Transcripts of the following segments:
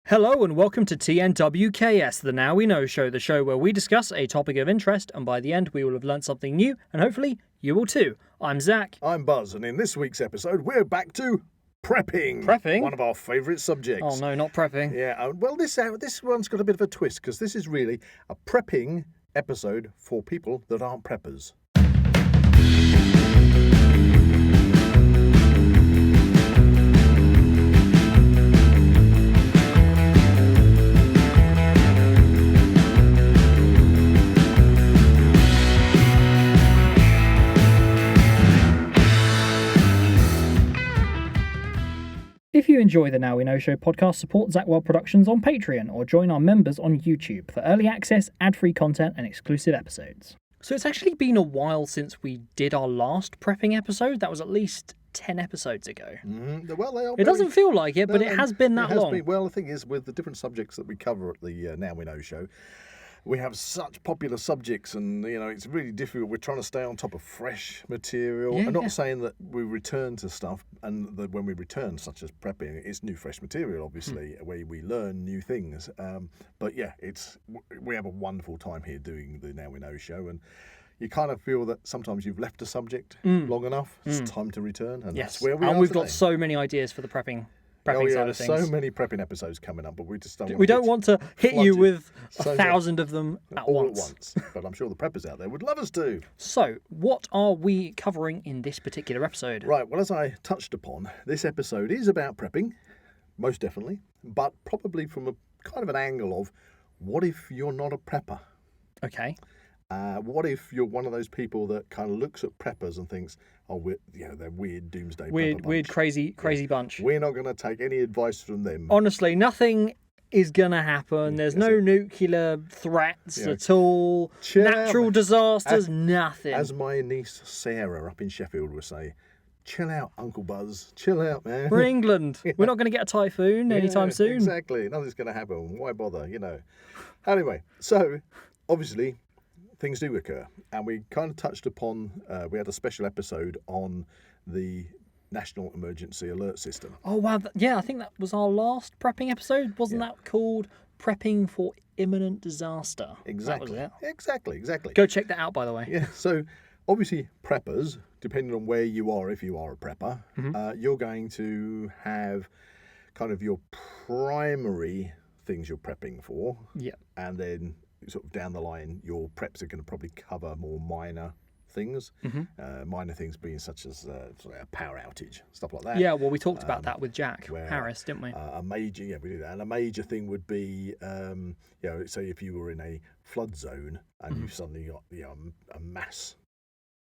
Hello and welcome to TNWKS, the Now We Know show, the show where we discuss a topic of interest and by the end we will have learnt something new and hopefully you will too. I'm Zak. I'm Buzz, and in this week's episode we're back to prepping. Prepping? One of our favourite subjects. Oh no, not prepping. Yeah, well this one's got a bit of a twist because this is really a prepping episode for people that aren't preppers. If you enjoy the Now We Know show podcast, support Zak Wylde Productions on Patreon or join our members on YouTube for early access, ad-free content and exclusive episodes. So it's actually been a while since we did our last prepping episode. That was at least 10 episodes ago. Mm-hmm. Well, it doesn't feel like it, but it has been that long. Well, the thing is, with the different subjects that we cover at the Now We Know show, we have such popular subjects and, it's really difficult. We're trying to stay on top of fresh material. I'm not saying that we return to stuff and that when we return, such as prepping, it's new, fresh material, obviously, where we learn new things. But yeah, we have a wonderful time here doing the Now We Know show, and you kind of feel that sometimes you've left a subject long enough. It's time to return, and that's where we are. And we've today. got so many ideas for the prepping side of things. So many prepping episodes coming up, but we just don't. We don't want to hit you with 1,000 of them all at once. But I'm sure the preppers out there would love us to. So, what are we covering in this particular episode? Right. Well, as I touched upon, this episode is about prepping, most definitely, but probably from a kind of an angle of, what if you're not a prepper? Okay. What if you're one of those people that kind of looks at preppers and thinks, oh, they're weird doomsday prepper weird, crazy bunch. We're not going to take any advice from them. Honestly, nothing is going to happen. There's no nuclear threats at all. Natural disasters, nothing. As my niece Sarah up in Sheffield would say, chill out, Uncle Buzz. Chill out, man. We're England. We're not going to get a typhoon anytime soon. Exactly. Nothing's going to happen. Why bother, Anyway, so, obviously, things do occur, and we kind of touched upon, we had a special episode on the National Emergency Alert System. Oh, wow. I think that was our last prepping episode. Wasn't that called Prepping for Imminent Disaster? Exactly. That was it. Exactly. Go check that out, by the way. Yeah, so obviously preppers, depending on where you are, if you are a prepper, you're going to have kind of your primary things you're prepping for. Yeah. And then sort of down the line, your preps are going to probably cover more minor things. Minor things being such as sort of a power outage, stuff like that. Yeah, well, we talked about that with Jack Harris, didn't we? We did that. And a major thing would be, say if you were in a flood zone and you've suddenly got a mass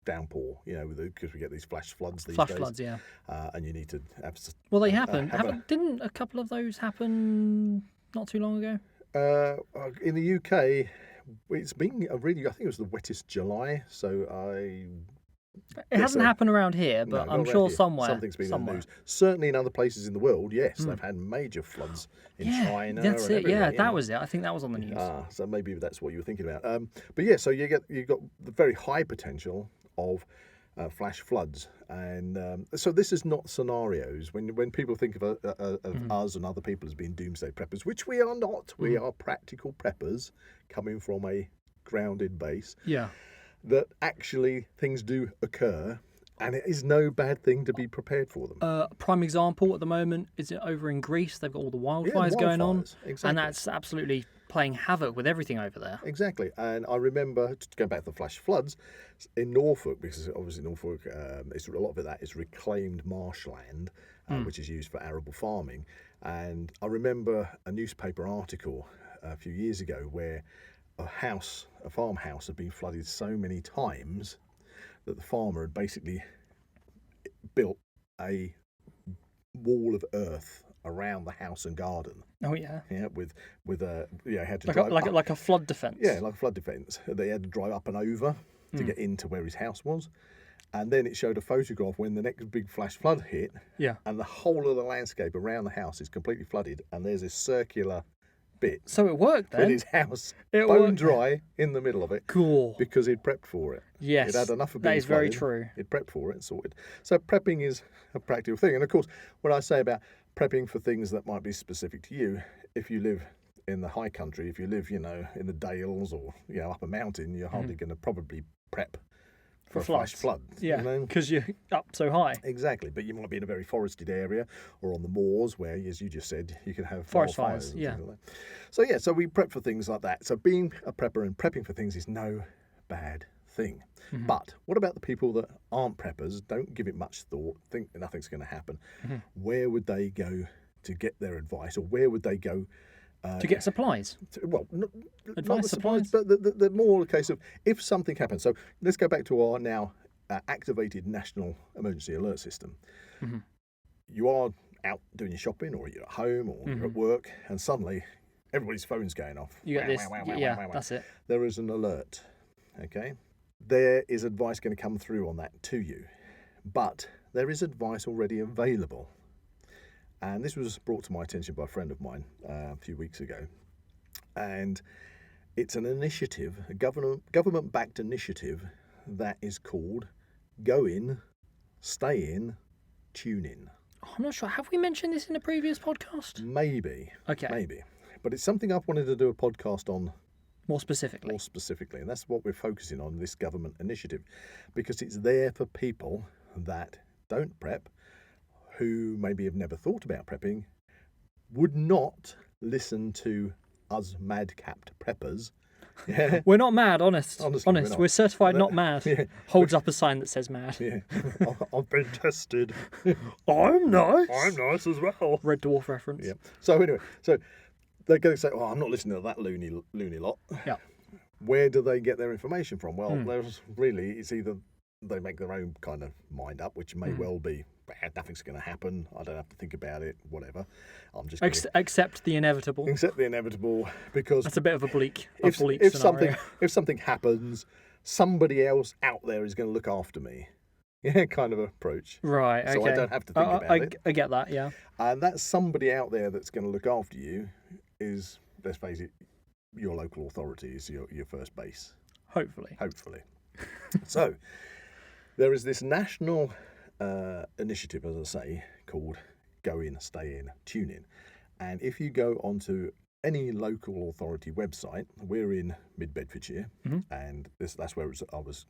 downpour, because we get these flash floods these days. Floods, yeah. And you need to have. Well, they happen. Didn't a couple of those happen not too long ago? In the UK, it's been I think it was the wettest July, It hasn't happened around here, but I'm sure something's been in the news. Certainly in other places in the world, yes, they've had major floods in China. That's it. Yeah, that was it. I think that was on the news. So maybe that's what you were thinking about. But yeah, so you've got the very high potential of flash floods, and so this is not scenarios. When people think of us and other people as being doomsday preppers, which we are not. We are practical preppers coming from a grounded base. Yeah. That actually things do occur, and it is no bad thing to be prepared for them. Prime example at the moment is over in Greece. They've got all the wildfires going on, exactly. And that's absolutely playing havoc with everything over there. Exactly. And I remember, to go back to the flash floods, in Norfolk, because obviously Norfolk, a lot of that is reclaimed marshland, which is used for arable farming. And I remember a newspaper article a few years ago where a farmhouse had been flooded so many times that the farmer had basically built a wall of earth around the house and garden. Oh yeah. Yeah, with had to drive like a flood defence. Yeah, like a flood defence. They had to drive up and over to get into where his house was. And then it showed a photograph when the next big flash flood hit. Yeah. And the whole of the landscape around the house is completely flooded, and there's this circular bit. So it worked then. With his house It bone worked. dry in the middle of it. Cool. Because he'd prepped for it. Yes. He'd had enough of that being is very flooded. true. He'd prepped for it and sorted. So prepping is a practical thing. And of course, when I say about prepping for things that might be specific to you, if you live in the high country, if you live, in the Dales or, up a mountain, you're hardly going to probably prep for a flash flood. Yeah, because you're up so high. Exactly, but you might be in a very forested area or on the moors where, as you just said, you can have forest fires. fires, yeah. Like so we prep for things like that. So being a prepper and prepping for things is no bad thing. Mm-hmm. But what about the people that aren't preppers, don't give it much thought, think nothing's going to happen? Mm-hmm. Where would they go to get their advice, or where would they go to get supplies? Not Advice, the supplies. but the more a case of if something happens. So let's go back to our now activated national emergency alert system. Mm-hmm. You are out doing your shopping, or you're at home, or Mm-hmm. you're at work, and suddenly everybody's phone's going off. You get this. That's it. There is an alert. Okay, there is advice going to come through on that to you, but there is advice already available. And this was brought to my attention by a friend of mine a few weeks ago. And it's an initiative, a government-backed initiative that is called Go In, Stay In, Tune In. Oh, I'm not sure. Have we mentioned this in a previous podcast? Maybe. Okay. Maybe. But it's something I've wanted to do a podcast on more specifically. And that's what we're focusing on, this government initiative, because it's there for people that don't prep, who maybe have never thought about prepping, would not listen to us mad-capped preppers. Yeah. We're not mad, honest. Honestly, we're certified not mad. Yeah. Holds up a sign that says mad. Yeah. I've been tested. I'm nice as well. Red Dwarf reference. Yeah. So anyway, they're going to say, I'm not listening to that loony lot. Yeah. Where do they get their information from? Well, there's really, it's either they make their own kind of mind up, which may well be, nothing's going to happen, I don't have to think about it, whatever. I'm just accept the inevitable. Accept the inevitable, because that's a bit of a bleak if scenario. something happens, somebody else out there is going to look after me. Yeah, kind of approach. Right, okay. So I don't have to think about it. I get that, yeah. And that somebody out there that's going to look after you is, let's face it, your local authority is your first base. Hopefully. So, there is this national initiative, as I say, called Go In, Stay In, Tune In. And if you go onto any local authority website, we're in Mid-Bedfordshire, and that's where I was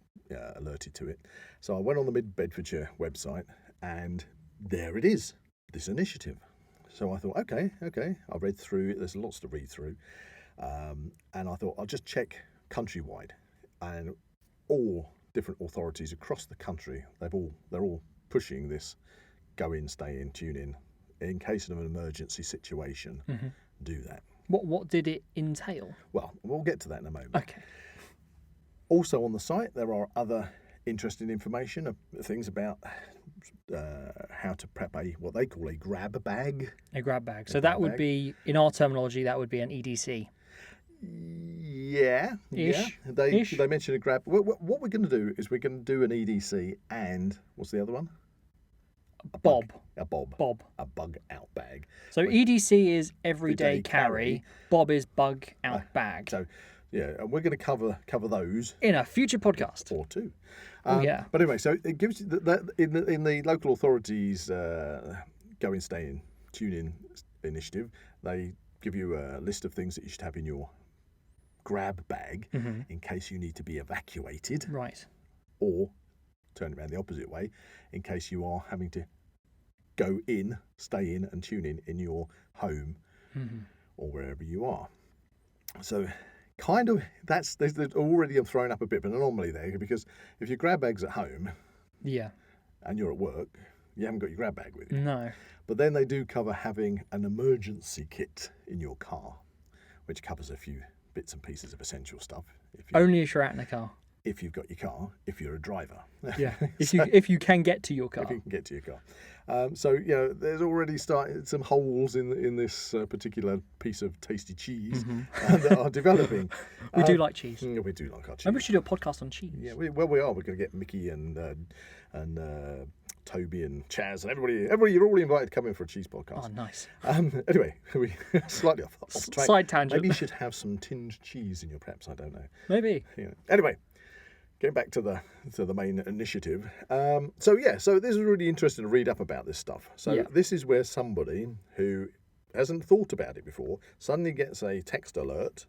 alerted to it. So I went on the Mid-Bedfordshire website, and there it is, this initiative. So I thought, okay, I read through it, there's lots to read through, and I thought I'll just check countrywide, and all different authorities across the country, they're all pushing this Go In, Stay In, Tune in case of an emergency situation. Do that. What did it entail? Well, we'll get to that in a moment. Okay. Also on the site, there are other interesting information, things about how to prep what they call a grab bag. A grab bag. So that would be, in our terminology, that would be an EDC. Yeah. Ish. They mentioned a grab. What we're going to do is we're going to do an EDC and what's the other one? A bug out bag. So EDC is everyday carry. Bob is bug out bag. So yeah, and we're going to cover those in a future podcast or two. Yeah. But anyway, so it gives you that in the local authorities Go In, Stay In, Tune In initiative. They give you a list of things that you should have in your grab bag in case you need to be evacuated. Right. Or turn it around the opposite way, in case you are having to go in, stay in, and tune in your home or wherever you are. So, kind of, there's already thrown up a bit of an anomaly there, because if your grab bag's at home, and you're at work, you haven't got your grab bag with you. No. But then they do cover having an emergency kit in your car, which covers a few bits and pieces of essential stuff. Only if you're out in a car. If you've got your car, if you're a driver. Yeah, if you can get to your car. If you can get to your car. So, there's already started some holes in this particular piece of tasty cheese that are developing. We do like cheese. We do like our cheese. Maybe we should do a podcast on cheese. Yeah, we are. We're going to get Mickey and Toby and Chaz and everybody, you're all invited to come in for a cheese podcast. Oh, nice. Anyway, we slightly off track. Side tangent. Maybe you should have some tinned cheese in your preps. I don't know. Maybe. Yeah. Anyway, getting back to the main initiative. So this is really interesting to read up about this stuff. So this is where somebody who hasn't thought about it before suddenly gets a text alert,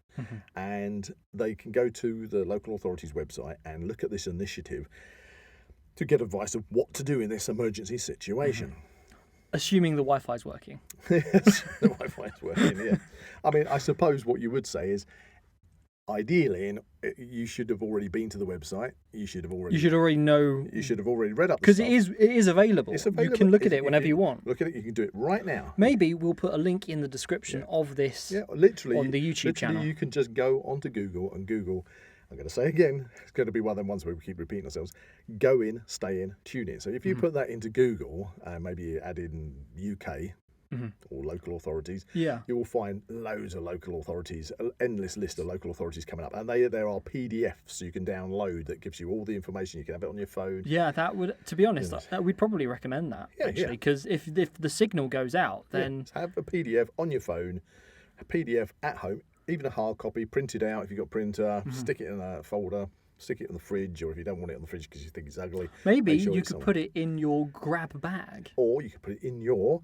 and they can go to the local authority's website and look at this initiative to get advice of what to do in this emergency situation. Assuming the Wi-Fi's working. Yes, the Wi-Fi's working, yeah. I mean, I suppose what you would say is, ideally, you should have already been to the website. You should already know. You should have already read up the stuff. Because it is available. It's available. You can look at it whenever you want. Look at it. You can do it right now. Maybe we'll put a link in the description of this. Yeah, literally on the YouTube channel. You can just go onto Google and Google. I'm going to say again, it's going to be one of them ones where we keep repeating ourselves. Go in, stay in, tune in. So if you put that into Google, maybe you add in UK or local authorities, you will find loads of local authorities, an endless list of local authorities coming up. And there are PDFs you can download that gives you all the information. You can have it on your phone. Yeah, that would, to be honest, we'd probably recommend that, actually, because if the signal goes out, then... have a PDF on your phone, a PDF at home, even a hard copy, printed out if you've got a printer, stick it in a folder, stick it in the fridge, or if you don't want it on the fridge because you think it's ugly. Maybe you could put it in your grab bag. Or you could put it in your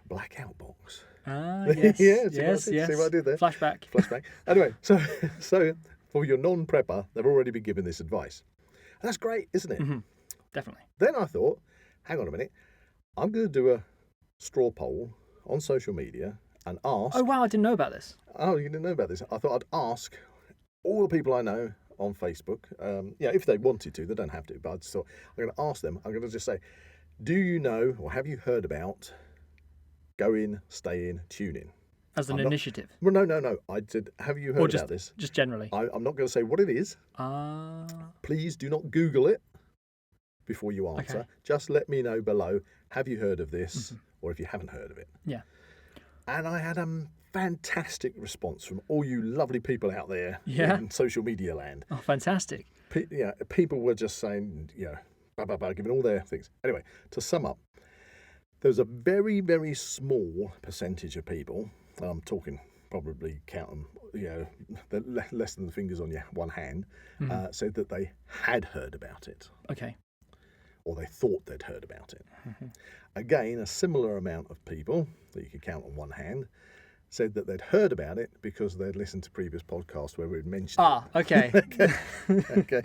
blackout box. Ah, yes. See what I did there? Flashback. Anyway, so for your non-prepper, they've already been given this advice. And that's great, isn't it? Definitely. Then I thought, hang on a minute, I'm going to do a straw poll on social media and ask... Oh, wow, I didn't know about this. Oh, you didn't know about this? I thought I'd ask all the people I know on Facebook, if they wanted to, they don't have to, but I just thought I'm going to ask them, I'm going to just say, do you know or have you heard about go in, stay in, tune in? As an initiative? Well, no. I said, have you heard about this? Just generally? I'm not going to say what it is. Please do not Google it before you answer. Okay. Just let me know below, have you heard of this, or if you haven't heard of it. Yeah. And I had a fantastic response from all you lovely people out there in social media land. Oh, fantastic. People were just saying, giving all their things. Anyway, to sum up, there's a very, very small percentage of people, and I'm talking probably count them, less than the fingers on your one hand, said that they had heard about it. Okay. Or they thought they'd heard about it. Again, a similar amount of people that you could count on one hand said that they'd heard about it because they'd listened to previous podcasts where we'd mentioned it. Okay. Okay.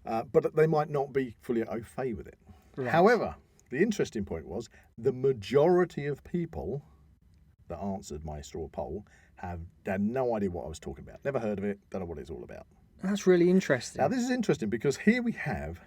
But they might not be fully au fait with it. Right. However, the interesting point was the majority of people that answered my straw poll had no idea what I was talking about. Never heard of it, don't know what it's all about. That's really interesting. Now, this is interesting because here we have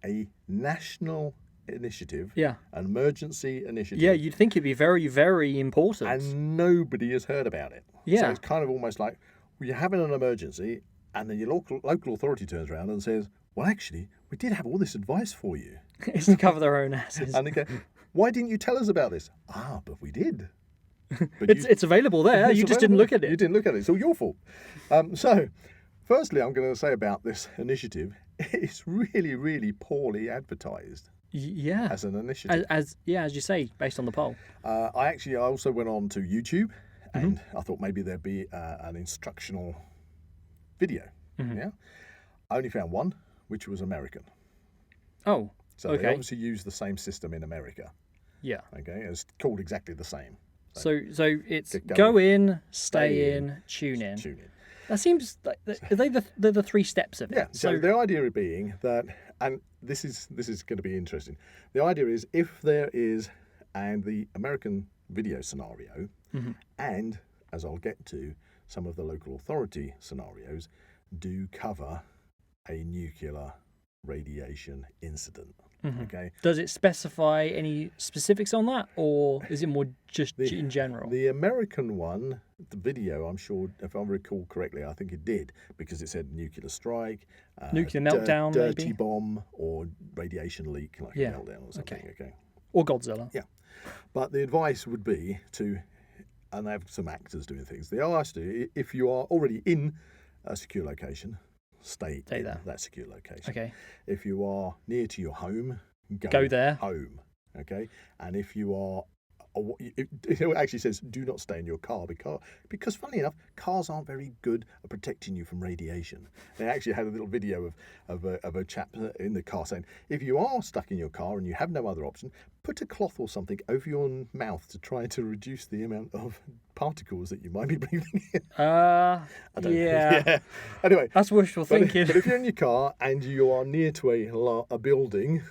a national initiative, an emergency initiative. Yeah, you'd think it'd be very, very important. And nobody has heard about it. Yeah. So it's kind of almost like, well, you're having an emergency, and then your local authority turns around and says, well, actually, we did have all this advice for you. It's to cover their own asses. And they go, why didn't you tell us about this? But we did. But it's available there. You just didn't look at it. You didn't look at it. It's all your fault. So, firstly, I'm going to say about this initiative, it's really, really poorly advertised. Yeah. As an initiative. As you say, based on the poll. I also went on to YouTube, and I thought maybe there'd be an instructional video. Yeah. I only found one, which was American. Oh, so they obviously use the same system in America. Yeah. Okay, it's called exactly the same. So it's go in, stay in, tune in. Tune in. That seems like they're the three steps of it. Yeah. So the idea being that, and this is going to be interesting. The idea is if there is, and the American video scenario, and as I'll get to, some of the local authority scenarios do cover a nuclear radiation incident. Okay. Does it specify any specifics on that, or is it more just in general? The American one, the video, I'm sure, if I recall correctly, I think it did, because it said nuclear strike, nuclear meltdown, dirty maybe? bomb, or radiation leak, like a meltdown or something. Okay. Or Godzilla. Yeah. But the advice would be to, and they have some actors doing things, they are asked to, if you are already in a secure location, stay in there. That secure location. Okay. If you are near to your home, Go there. home. Okay, and if you are, it actually says do not stay in your car because funny enough, cars aren't very good at protecting you from radiation. They actually had a little video of a chap in the car saying if you are stuck in your car and you have no other option, put a cloth or something over your mouth to try to reduce the amount of particles that you might be breathing in. I don't know. Yeah. Anyway, that's wishful thinking. But if you're in your car and you are near to a building.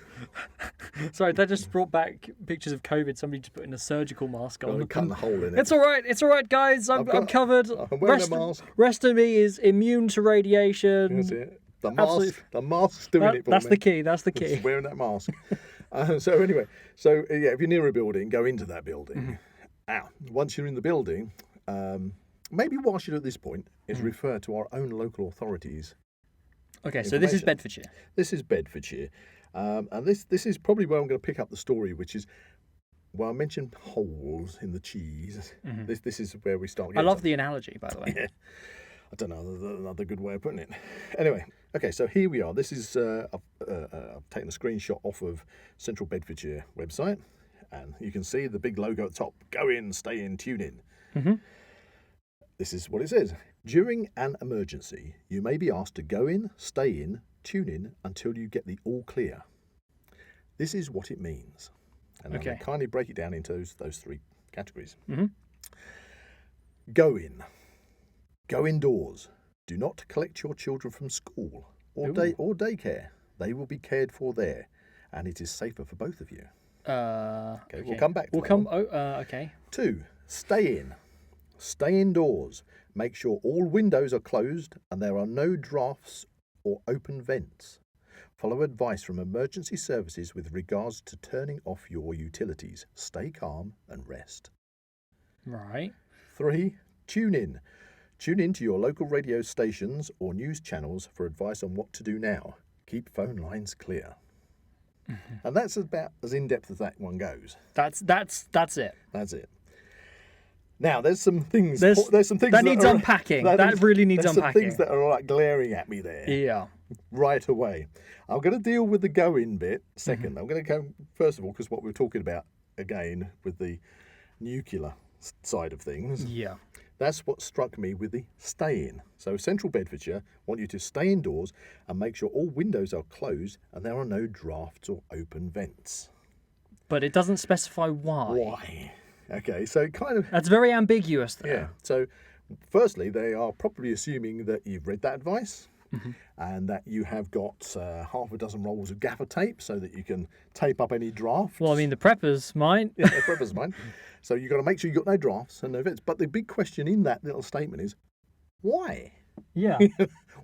Sorry, that just brought back pictures of COVID. Somebody just putting a surgical mask on. Cutting a hole in it. It's all right, guys. I'm covered. I'm wearing a mask. Rest of me is immune to radiation. That's it. The mask's doing it for that's me. That's the key. Just wearing that mask. So anyway, if you're near a building, go into that building. Mm-hmm. Now, once you're in the building, maybe whilst you're at this point, is refer to our own local authorities. Okay, so this is Bedfordshire. This is Bedfordshire. And this is probably where I'm going to pick up the story, which is, well, I mentioned holes in the cheese. Mm-hmm. This is where we start. I love the analogy, by the way. Yeah. I don't know, another good way of putting it. Anyway, okay, so here we are. This is, I've taken a screenshot off of Central Bedfordshire website, and you can see the big logo at the top, go in, stay in, tune in. Mm-hmm. This is what it says. During an emergency, you may be asked to go in, stay in, tune in until you get the all clear. This is what it means. And okay. I'm going to kindly break it down into those three categories. Mm-hmm. Go in. Go indoors. Do not collect your children from school or daycare. They will be cared for there, and it is safer for both of you. Okay, we'll come back to that. Okay. 2. Stay in. Stay indoors. Make sure all windows are closed and there are no drafts or open vents. Follow advice from emergency services with regards to turning off your utilities. Stay calm and rest. Right. 3. Tune in. Tune in to your local radio stations or news channels for advice on what to do now. Keep phone lines clear. Mm-hmm. And that's about as in-depth as that one goes. That's it. That's it. Now, there's some things that needs unpacking. That really needs unpacking. Some things that are like glaring at me there. Yeah. Right away. I'm going to deal with the go-in bit second. Mm-hmm. I'm going to go, first of all, because what we were talking about, again, with the nuclear side of things. Yeah. That's what struck me with the stay in. So Central Bedfordshire want you to stay indoors and make sure all windows are closed and there are no drafts or open vents. But it doesn't specify why. Why? Okay, so kind of... That's very ambiguous there. Yeah, so firstly, they are probably assuming that you've read that advice and that you have got half a dozen rolls of gaffer tape so that you can tape up any drafts. Well, I mean, the preppers might. Yeah, the preppers might. So you've got to make sure you've got no drafts and no vents. But the big question in that little statement is, why? Yeah.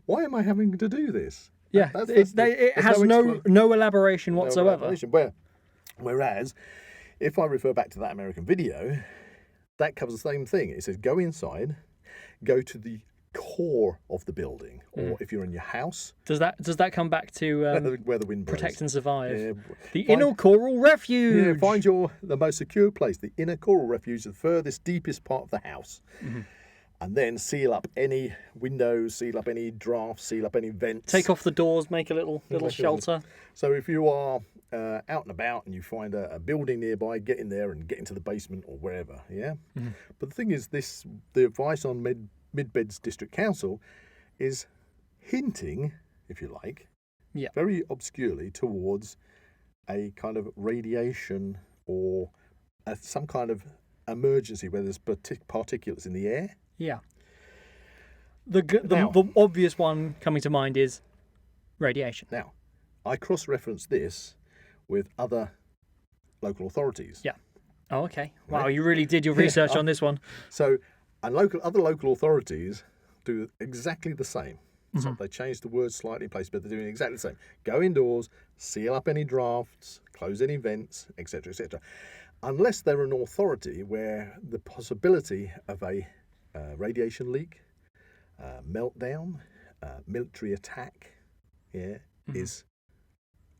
Why am I having to do this? Yeah, it has no elaboration whatsoever. Whereas, if I refer back to that American video, that covers the same thing. It says go inside, go to the core of the building, or if you're in your house. Does that come back to where the wind blows? Protect and survive? Yeah. The inner coral refuge. Yeah, find the most secure place, the inner coral refuge, the furthest, deepest part of the house. Mm-hmm. And then seal up any windows, seal up any drafts, seal up any vents. Take off the doors, make a little shelter. So if you are out and about and you find a building nearby, get in there and get into the basement or wherever, yeah? Mm-hmm. But the thing is, the advice on Mid-Beds District Council is hinting, if you like, very obscurely towards a kind of radiation or some kind of emergency where there's particulates in the air. Yeah. The obvious one coming to mind is radiation. Now, I cross-referenced this with other local authorities. Yeah. Oh, okay. Wow, you really did your research on this one. So, and other local authorities do exactly the same. Mm-hmm. So they change the words slightly in place, but they're doing exactly the same. Go indoors, seal up any drafts, close any vents, etc., etc. Unless they're an authority where the possibility of a radiation leak, meltdown, military attack, is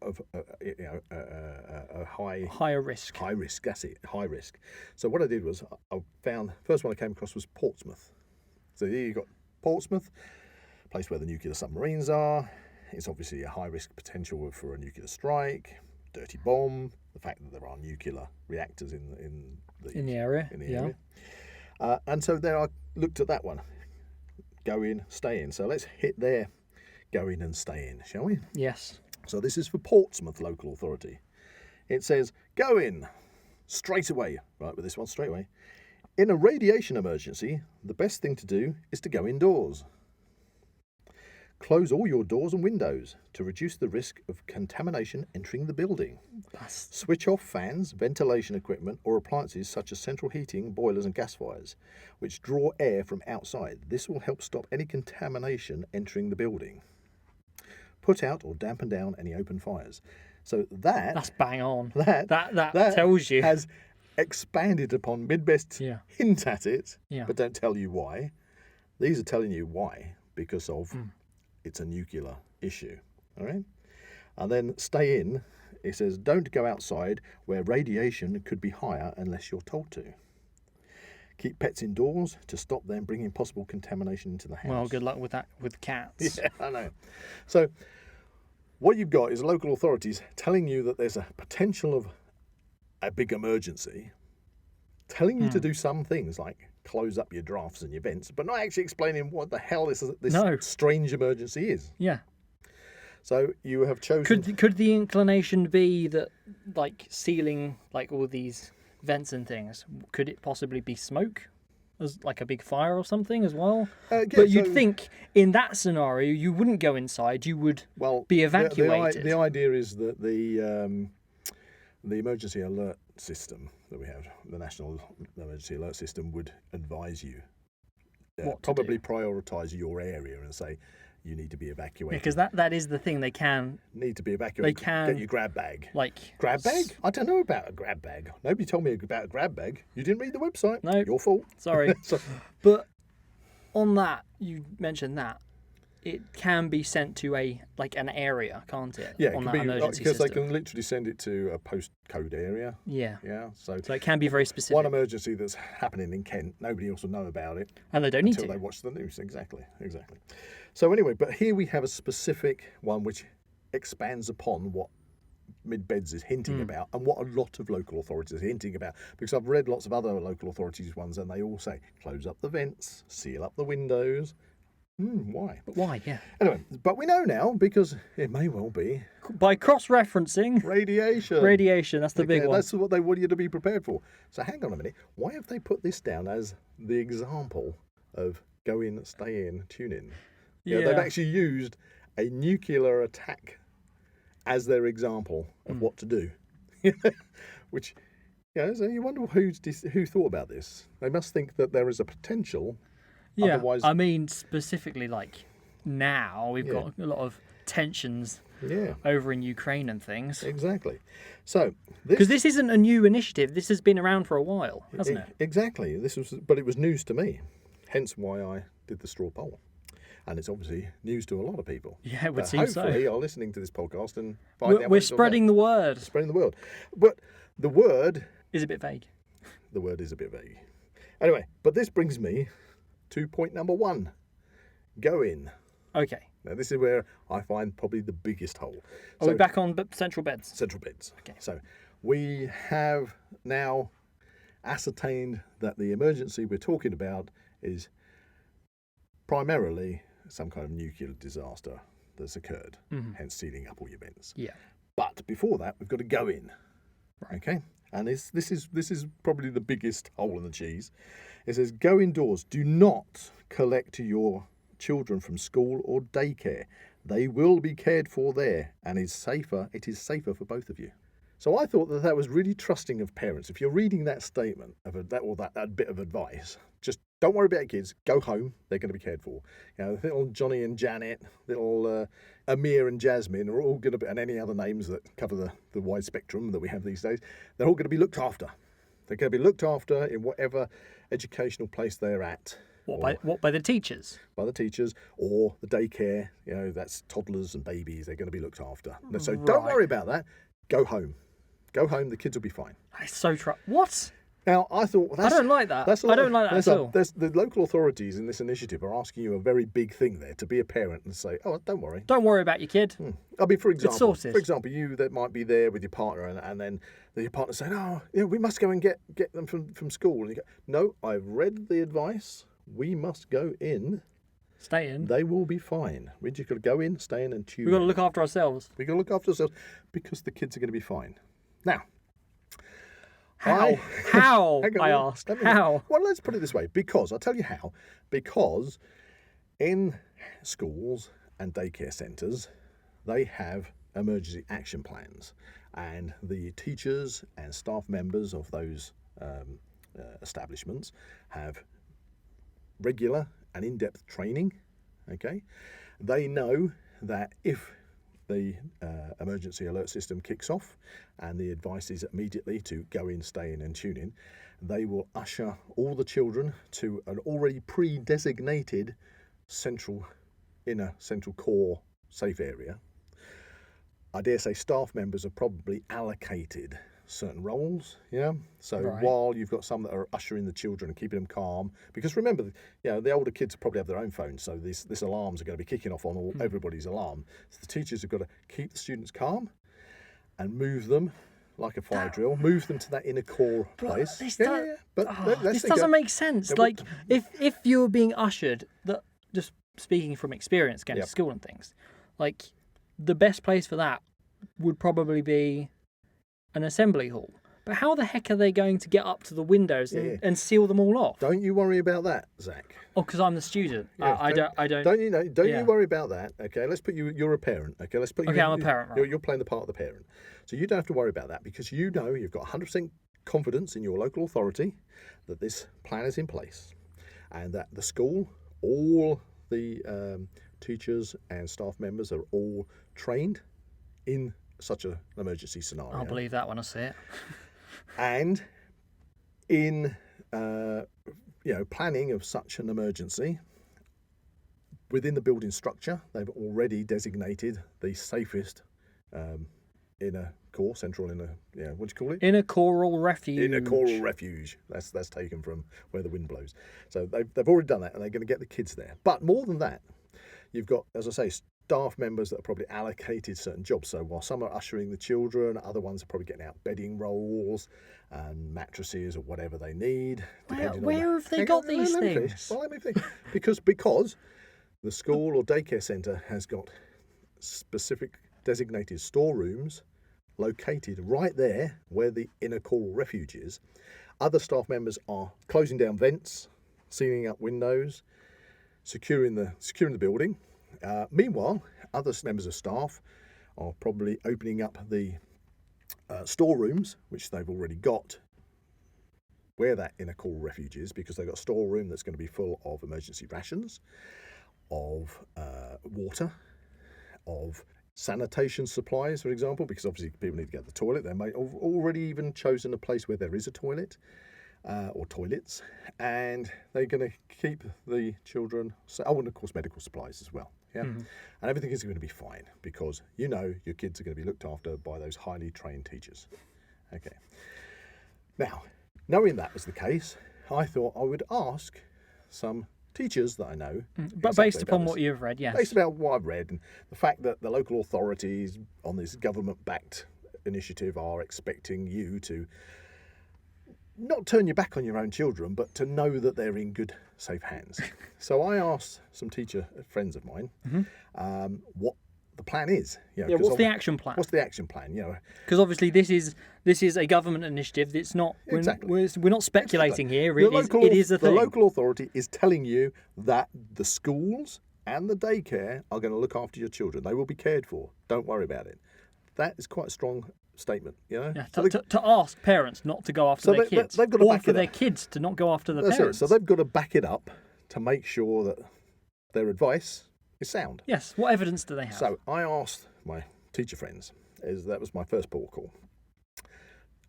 of a higher risk. High risk. That's it. High risk. So what I did was I found first one I came across was Portsmouth. So here you got Portsmouth, place where the nuclear submarines are. It's obviously a high risk potential for a nuclear strike. dirty bomb, the fact that there are nuclear reactors in the area. area. And so there I looked at that one. Go in, stay in. So let's hit there. Go in and stay in, shall we? Yes. So this is for Portsmouth Local Authority. It says, go in straight away. Right, with this one, straight away. In a radiation emergency, the best thing to do is to go indoors. Close all your doors and windows to reduce the risk of contamination entering the building. Switch off fans, ventilation equipment or appliances such as central heating, boilers and gas fires, which draw air from outside. This will help stop any contamination entering the building. Put out or dampen down any open fires. So that's bang on. That tells you. Has expanded upon Midbest hint at it, but don't tell you why. These are telling you why, because of it's a nuclear issue. All right? And then stay in. It says, don't go outside where radiation could be higher unless you're told to. Keep pets indoors to stop them bringing possible contamination into the house. Well, good luck with that with cats. Yeah, I know. So what you've got is local authorities telling you that there's a potential of a big emergency, telling you to do some things like close up your drafts and your vents, but not actually explaining what the hell this strange emergency is. Yeah. So you have chosen... Could the inclination be that, like, sealing, like, all these vents and things, could it possibly be smoke? As like a big fire or something as well? But you'd think in that scenario you wouldn't go inside, you would be evacuated. The idea is that the emergency alert system that we have, the National Emergency Alert System, would advise you, probably prioritise your area and say, you need to be evacuated. Because that is the thing, they can... Need to be evacuated. They can... Get your grab bag. Like... Grab bag? I don't know about a grab bag. Nobody told me about a grab bag. You didn't read the website. No. Your fault. Sorry. But on that, you mentioned that, it can be sent to an area, can't it? Yeah, on it that can be, emergency because system. they can literally send it to a postcode area. Yeah. Yeah. So it can be very specific. One emergency that's happening in Kent, nobody else will know about it. And they don't need to. Until they watch the news. Exactly. So anyway, but here we have a specific one which expands upon what Mid-Beds is hinting about and what a lot of local authorities are hinting about, because I've read lots of other local authorities ones and they all say close up the vents, seal up the windows. Why? But why? Yeah. Anyway, but we know now, because it may well be by cross-referencing radiation. That's the big one. That's what they want you to be prepared for. So hang on a minute. Why have they put this down as the example of go in, stay in, tune in? Yeah. They've actually used a nuclear attack as their example of what to do. Which, so you wonder who thought about this. They must think that there is a potential. Yeah, otherwise... I mean, specifically, like, now we've got a lot of tensions over in Ukraine and things. Exactly. So, because this isn't a new initiative. This has been around for a while, hasn't it? Exactly. But it was news to me. Hence why I did the straw poll. And it's obviously news to a lot of people. Yeah, it would seem so. Hopefully you're listening to this podcast and find out we're spreading the word. Spreading the word. But the word... is a bit vague. The word is a bit vague. Anyway, but this brings me to point number 1. Go in. Okay. Now, this is where I find probably the biggest hole. Are we back on central beds? Central beds. Okay. So we have now ascertained that the emergency we're talking about is primarily some kind of nuclear disaster that's occurred, hence sealing up all your vents. Yeah. But before that, we've got to go in. Right. Okay. And this is probably the biggest hole in the cheese. It says, go indoors. Do not collect your children from school or daycare. They will be cared for there, and it is safer for both of you. So I thought that was really trusting of parents. If you're reading that statement of that bit of advice, just don't worry about your kids. Go home. They're going to be cared for. Little Johnny and Janet, little Amir and Jasmine are all going to be, and any other names that cover the wide spectrum that we have these days, they're all going to be looked after. They're going to be looked after in whatever educational place they're at. By the teachers? By the teachers or the daycare. That's toddlers and babies. They're going to be looked after. So don't worry about that. Go home. Go home. The kids will be fine. That's so what? Now, I thought... I don't like that. I don't like that at all. The local authorities in this initiative are asking you a very big thing there, to be a parent and say, oh, don't worry. Don't worry about your kid. I mean, for It's sorted. you that might be there with your partner and then your partner saying, oh, we must go and get them from school. And you go, no, I've read the advice. We must go in. Stay in. They will be fine. We just got to go in, stay in and tune We've got to look after ourselves. We've got to look after ourselves because the kids are going to be fine. Now... How? How? I asked. How? Well, let's put it this way. Because, I'll tell you how. Because in schools and daycare centres, they have emergency action plans. And the teachers and staff members of those establishments have regular and in-depth training. Okay? They know that if the emergency alert system kicks off and the advice is immediately to go in, stay in and tune in, they will usher all the children to an already pre-designated inner central core safe area. I dare say staff members are probably allocated certain roles, so right. While you've got some that are ushering the children and keeping them calm, because remember, the older kids probably have their own phones, so this alarms are going to be kicking off on everybody's alarm. So the teachers have got to keep the students calm and move them like a fire drill, move them to that inner core place. This doesn't make sense. Like if you were being ushered, just speaking from experience, going to school and things, like the best place for that would probably be an assembly hall. But how the heck are they going to get up to the windows and seal them all off? Don't you worry about that, Zach. Oh, because I'm the student. I don't. Don't you worry about that? Okay, let's put you. You're a parent. Okay, let's put you. Okay, I'm a parent. Right? You're playing the part of the parent, so you don't have to worry about that because you know you've got 100% confidence in your local authority that this plan is in place, and that the school, all the teachers and staff members are all trained in such an emergency scenario. I'll believe that when I see it. And in planning of such an emergency, within the building structure, they've already designated the safest inner core, central inner, what do you call it? Inner coral refuge. Inner coral refuge. That's taken from where the wind blows. So they've already done that, and they're going to get the kids there. But more than that, you've got, as I say, staff members that are probably allocated certain jobs. So while some are ushering the children, other ones are probably getting out bedding rolls and mattresses or whatever they need. Where have they got these things? Well, let me think. Because the school or daycare centre has got specific designated storerooms located right there where the inner coral refuge is. Other staff members are closing down vents, sealing up windows, securing the building. Meanwhile, other members of staff are probably opening up the storerooms, which they've already got, where that inner coral refuge is, because they've got a storeroom that's going to be full of emergency rations, of water, of sanitation supplies, for example, because obviously people need to get to the toilet. They may have already even chosen a place where there is a toilet. Or toilets, and they're going to keep the children. And of course, medical supplies as well. Yeah, and everything is going to be fine because your kids are going to be looked after by those highly trained teachers. Okay. Now, knowing that was the case, I thought I would ask some teachers that I know. But based upon what you've read, yes. Based about what I've read and the fact that the local authorities on this government-backed initiative are expecting you to not turn your back on your own children, but to know that they're in good, safe hands. So I asked some teacher friends of mine what the plan is. What's the action plan? What's the action plan? Because obviously this is a government initiative. It's not. Exactly. We're not speculating here. It is a thing. The local authority is telling you that the schools and the daycare are going to look after your children. They will be cared for. Don't worry about it. That is quite a strong statement, to ask parents not to go after their kids, they've got to or back for it their up. Kids to not go after the That's parents. It. So they've got to back it up to make sure that their advice is sound. Yes. What evidence do they have? So I asked my teacher friends. That was my first port call,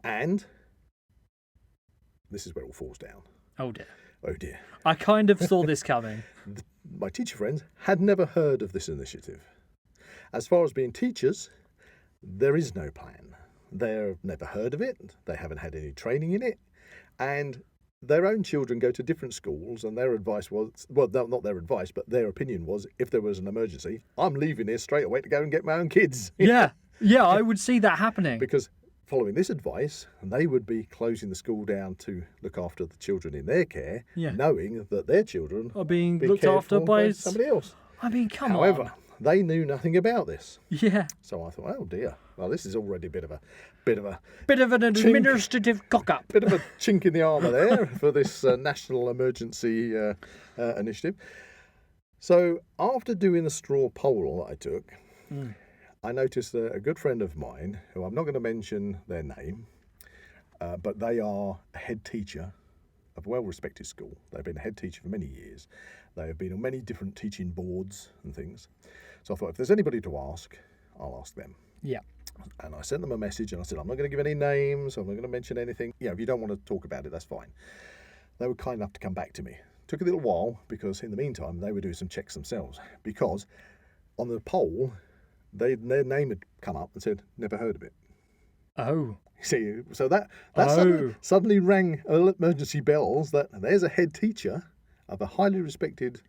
and this is where it all falls down. Oh dear. Oh dear. I kind of saw this coming. My teacher friends had never heard of this initiative. As far as being teachers, there is no plan. They've never heard of it. They haven't had any training in it. And their own children go to different schools, and their advice was, well, not their advice, but their opinion was, if there was an emergency, I'm leaving here straight away to go and get my own kids. Yeah, I would see that happening. Because following this advice, they would be closing the school down to look after the children in their care, knowing that their children are being looked after by somebody else. I mean, come on. However, they knew nothing about this. Yeah. So I thought, oh dear, well, this is already a bit of an administrative cock-up. Bit of a chink in the armour there for this national emergency initiative. So after doing the straw poll that I took, I noticed that a good friend of mine, who I'm not going to mention their name, but they are a head teacher of a well-respected school. They've been a head teacher for many years. They have been on many different teaching boards and things. So I thought, if there's anybody to ask, I'll ask them. Yeah. And I sent them a message and I said, I'm not going to give any names. I'm not going to mention anything. If you don't want to talk about it, that's fine. They were kind enough to come back to me. Took a little while because in the meantime, they were doing some checks themselves. Because on the poll, their name had come up and said, never heard of it. Oh. See, so that suddenly rang emergency bells that there's a head teacher of a highly respected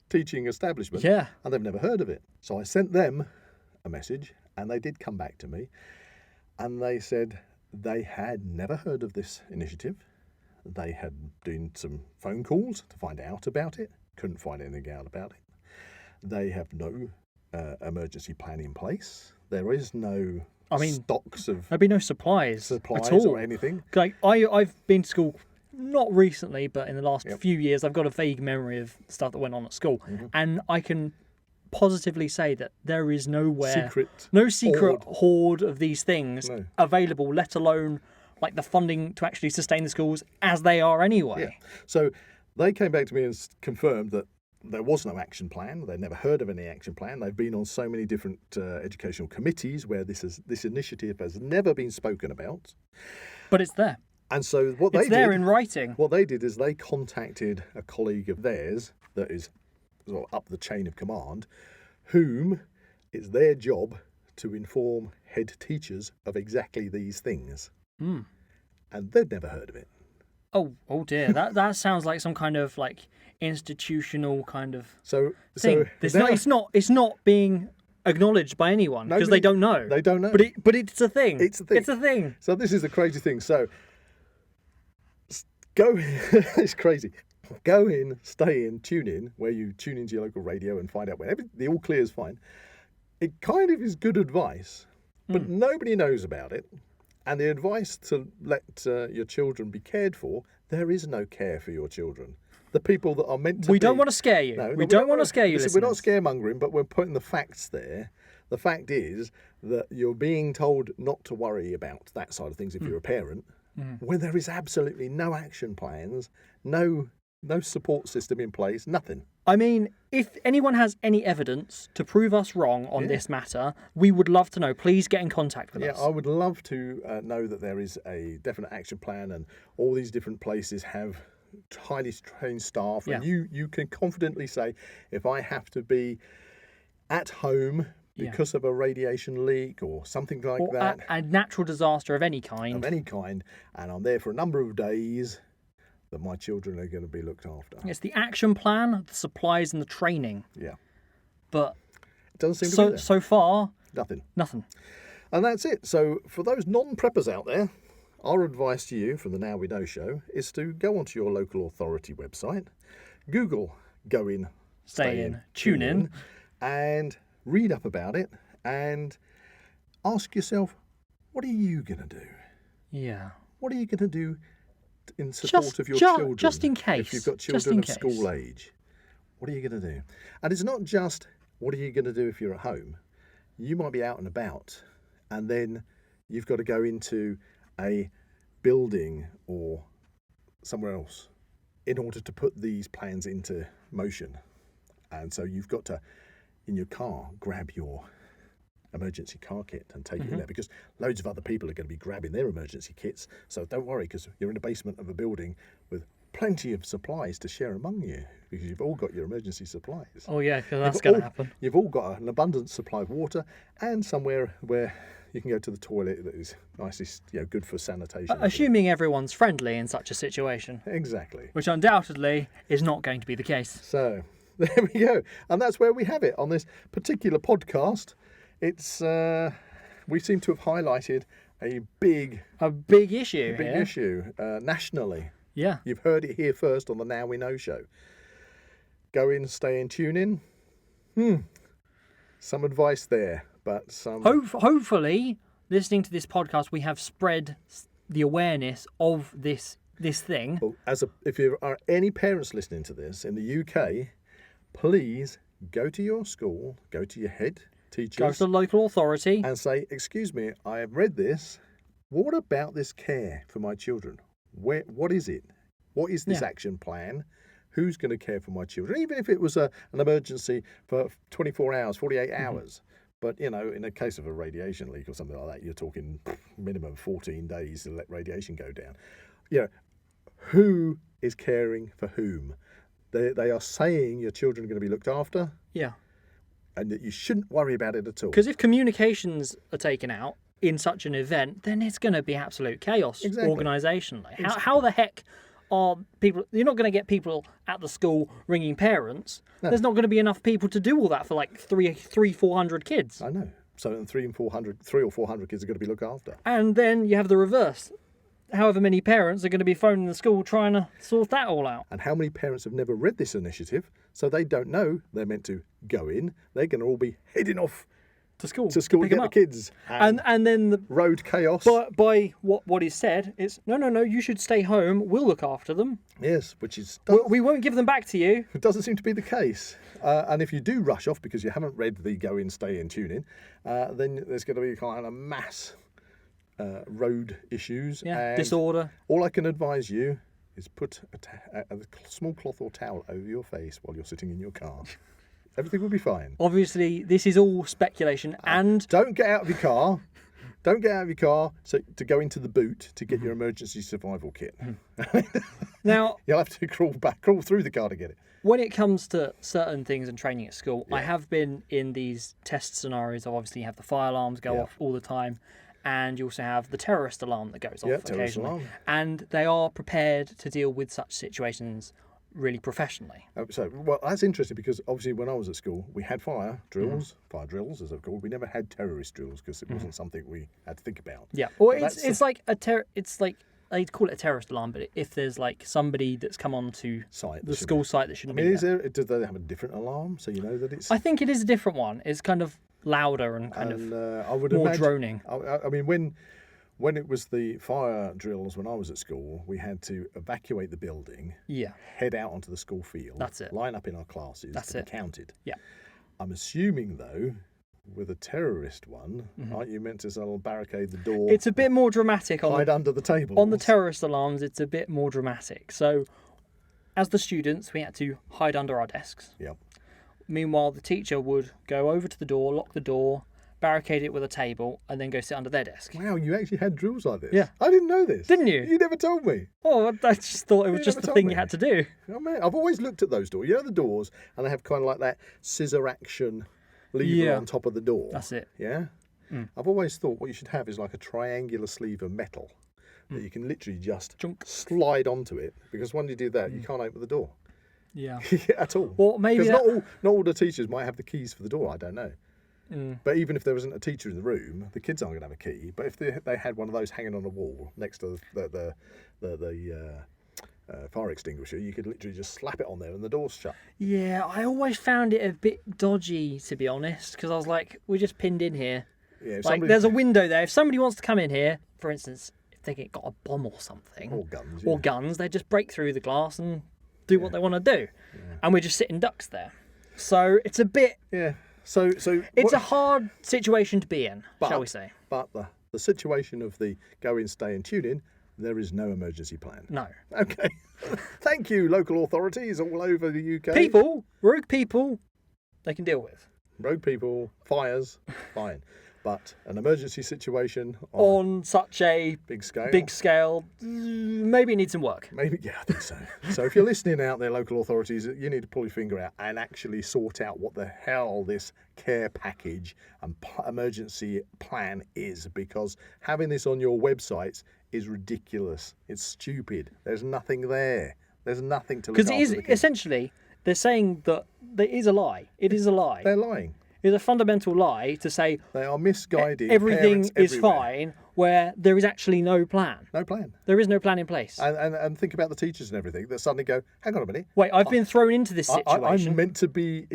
teaching establishment, and they've never heard of it. So I sent them a message, and they did come back to me, and they said they had never heard of this initiative. They had done some phone calls to find out about it, couldn't find anything out about it. They have no emergency plan in place. There is no stocks of... There'd be no supplies at all. Or anything. Like, I've been to school, not recently, but in the last few years, I've got a vague memory of stuff that went on at school. Mm-hmm. And I can positively say that there is no secret hoard of these things available, let alone like the funding to actually sustain the schools as they are anyway. Yeah. So they came back to me and confirmed that there was no action plan. They'd never heard of any action plan. They've been on so many different educational committees where this initiative has never been spoken about. But it's there. And so it's there in writing. What they did is they contacted a colleague of theirs that is sort of up the chain of command, whom it's their job to inform head teachers of exactly these things. And they'd never heard of it. Oh dear. That sounds like some kind of like institutional kind of thing. It's not being acknowledged by anyone because they don't know. They don't know. But it's a thing. It's a thing. So this is the crazy thing. So go. It's crazy. Go in, stay in, tune in, where you tune into your local radio and find out when the all clear is fine. It kind of is good advice, but nobody knows about it. And the advice to let your children be cared for, there is no care for your children. The people that are meant to We don't want to scare you. No, we don't want to scare you, listeners. We're not scaremongering, but we're putting the facts there. The fact is that you're being told not to worry about that side of things if you're a parent, when there is absolutely no action plans, no support system in place, nothing. I mean, if anyone has any evidence to prove us wrong on this matter, we would love to know. Please get in contact with us. Yeah, I would love to know that there is a definite action plan and all these different places have highly trained staff. And you can confidently say, if I have to be at home because of a radiation leak or something like that. A natural disaster of any kind. And I'm there for a number of days, that my children are going to be looked after. It's the action plan, the supplies and the training. Yeah. But it doesn't seem to be there. So far, nothing. And that's it. So for those non-preppers out there, our advice to you from the Now We Know show is to go onto your local authority website, Google Go In, Stay In, Tune In, and read up about it and ask yourself, what are you going to do? Yeah. What are you going to do in support of your children? Just in case. If you've got children of school age, what are you going to do? And it's not just, what are you going to do if you're at home? You might be out and about, and then you've got to go into a building or somewhere else in order to put these plans into motion. And so you've got to, in your car, grab your emergency car kit and take it in there, because loads of other people are going to be grabbing their emergency kits. So don't worry, because you're in the basement of a building with plenty of supplies to share among you, because you've all got your emergency supplies. Oh yeah, because that's going to happen. You've all got an abundant supply of water and somewhere where You can go to the toilet that is nicely, good for sanitation. Assuming everyone's friendly in such a situation. Exactly. Which undoubtedly is not going to be the case. So, there we go. And that's where we have it on this particular podcast. It's, we seem to have highlighted a big issue nationally. Yeah. You've heard it here first on the Now We Know show. Go in, stay in, tune in. Some advice there, but some... Hopefully, listening to this podcast, we have spread the awareness of this thing. Well, if there are any parents listening to this in the UK, please go to your school, go to your head teachers... Go to the local authority. And say, excuse me, I have read this. What about this care for my children? What is it? What is this action plan? Who's going to care for my children? Even if it was an emergency for 24 hours, 48 hours. But, in the case of a radiation leak or something like that, you're talking minimum 14 days to let radiation go down. Who is caring for whom? They are saying your children are going to be looked after. Yeah. And that you shouldn't worry about it at all. Because if communications are taken out in such an event, then it's going to be absolute chaos organisationally. How the heck... are people? You're not going to get people at the school ringing parents. No. There's not going to be enough people to do all that for like 400 kids. I know. So 300 or 400 kids are going to be looked after. And then you have the reverse. However many parents are going to be phoning the school trying to sort that all out. And how many parents have never read this initiative, so they don't know they're meant to go in. They're going to all be heading off to school to get the kids. And then the road chaos. By what is said, it's no, you should stay home. We'll look after them. Yes, which is... We won't give them back to you. It doesn't seem to be the case. And if you do rush off because you haven't read the go in, stay in, tune in, then there's going to be kind of mass road issues. Yeah, and disorder. All I can advise you is put a small cloth or towel over your face while you're sitting in your car. Everything will be fine. Obviously, this is all speculation, and... Don't get out of your car. Don't get out of your car to go into the boot to get your emergency survival kit. Now... You'll have to crawl through the car to get it. When it comes to certain things and training at school, I have been in these test scenarios. Obviously, you have the fire alarms go off all the time, and you also have the terrorist alarm that goes off occasionally. Alarm. And they are prepared to deal with such situations really professionally. Well, that's interesting because obviously when I was at school, we had fire drills as they're called. We never had terrorist drills because it wasn't something we had to think about. Yeah, or it's like they'd call it a terrorist alarm, but if there's like somebody that's come onto the school site that shouldn't be there. Do they have a different alarm so you know that it's... I think it is a different one. It's kind of louder and kind of I would more imagine, droning. I mean, when it was the fire drills when I was at school, we had to evacuate the building, head out onto the school field, that's it, line up in our classes to be counted. Yeah. I'm assuming, though, with a terrorist one, aren't you meant to sort of barricade the door? It's a bit more dramatic. Hide under the table. On the terrorist alarms, it's a bit more dramatic. So, as the students, we had to hide under our desks. Yep. Meanwhile, the teacher would go over to the door, lock the door, barricade it with a table, and then go sit under their desk. Wow, you actually had drills like this? Yeah. I didn't know this. Didn't you? You never told me. Oh, I just thought it was just the thing you had to do. Oh, man, I've always looked at those doors. You know the doors, and they have kind of like that scissor action lever on top of the door. That's it. Yeah? I've always thought what you should have is like a triangular sleeve of metal that you can literally just slide onto it, because when you do that, you can't open the door. Yeah. At all. Well, maybe because not all the teachers might have the keys for the door. I don't know. But even if there wasn't a teacher in the room, the kids aren't going to have a key. But if they had one of those hanging on the wall next to the fire extinguisher, you could literally just slap it on there and the door's shut. Yeah, I always found it a bit dodgy, to be honest, because I was like, we're just pinned in here. Yeah, there's a window there. If somebody wants to come in here, for instance, if they got a bomb or something, or guns, they just break through the glass and do what they want to do, and we're just sitting ducks there. So it's a bit. Yeah. So it's a hard situation to be in, shall we say? But the situation of the go in, stay and tune in, there is no emergency plan. No. Okay. Thank you, local authorities all over the UK. Rogue people, they can deal with. Rogue people, fires, fine. But an emergency situation on such a big scale, maybe it needs some work. Maybe, yeah, I think so. So if you're listening out there, local authorities, you need to pull your finger out and actually sort out what the hell this care package and emergency plan is, because having this on your websites is ridiculous. It's stupid. There's nothing there. There's nothing to look after. Because it is essentially, they're saying that there is a lie. It is a lie. They're lying. It's a fundamental lie to say they are misguiding. Everything is everywhere. fine, where there is actually no plan. No plan. There is no plan in place. And think about the teachers and everything that suddenly go, hang on a minute. Wait, I've been thrown into this situation. I'm meant to be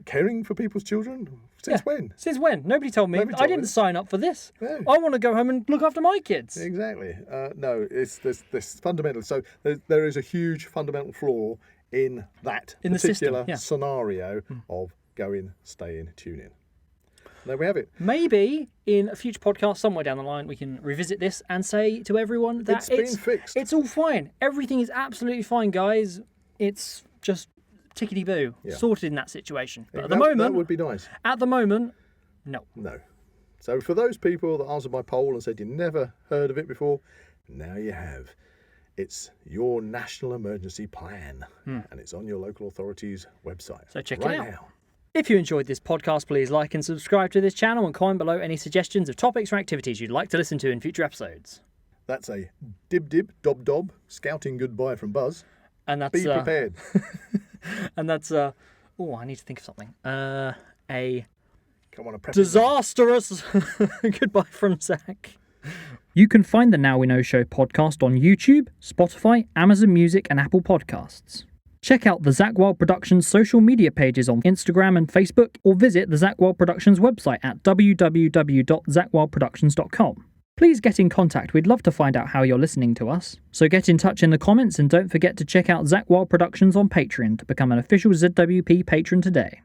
caring for people's children? Since when? Since when? Nobody told me. I didn't sign up for this. No. I want to go home and look after my kids. Exactly. No, it's this fundamental. So there is a huge fundamental flaw in that particular scenario of go in, stay in, tune in. There we have it. Maybe in a future podcast somewhere down the line we can revisit this and say to everyone that it's been fixed. It's all fine. Everything is absolutely fine, guys. It's just tickety-boo, sorted in that situation. But at the moment... That would be nice. At the moment, no. No. So for those people that answered my poll and said you never heard of it before, now you have. It's your National Emergency Plan, and it's on your local authority's website. So check it out. Now. If you enjoyed this podcast, please like and subscribe to this channel and comment below any suggestions of topics or activities you'd like to listen to in future episodes. That's a dib-dob scouting goodbye from Buzz. And that's... Be prepared. And that's... I need to think of something. Come on, a disastrous goodbye from Zak. You can find the Now We Know Show podcast on YouTube, Spotify, Amazon Music and Apple Podcasts. Check out the Zak Wylde Productions social media pages on Instagram and Facebook, or visit the Zak Wylde Productions website at www.zakwyldeproductions.com. Please get in contact. We'd love to find out how you're listening to us. So get in touch in the comments, and don't forget to check out Zak Wylde Productions on Patreon to become an official ZWP patron today.